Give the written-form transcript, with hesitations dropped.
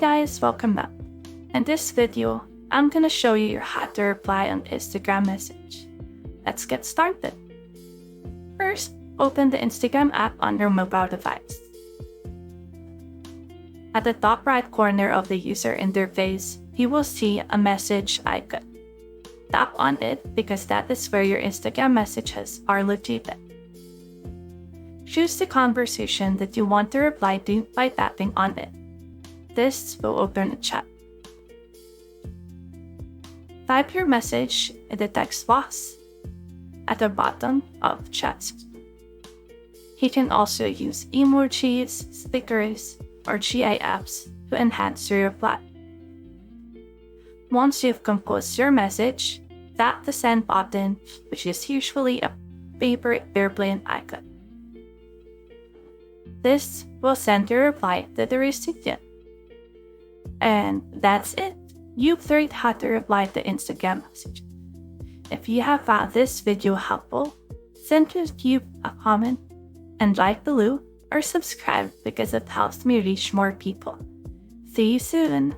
guys, welcome back. In this video, I'm gonna show you how to reply on Instagram message. Let's get started. First, open the Instagram app on your mobile device. At the top right corner of the user interface, you will see a message icon. Tap on it because that is where your Instagram messages are located. Choose the conversation that you want to reply to by tapping on it. This will open a chat. Type your message in the text box at the bottom of the chat. You can also use emojis, stickers, or GIFs to enhance your reply. Once you've composed your message, tap the send button, which is usually a paper airplane icon. This will send your reply to the recipient. And that's it. You've learned how to reply to Instagram messages. If you have found this video helpful, send YouTube a comment and like below or subscribe because it helps me reach more people. See you soon!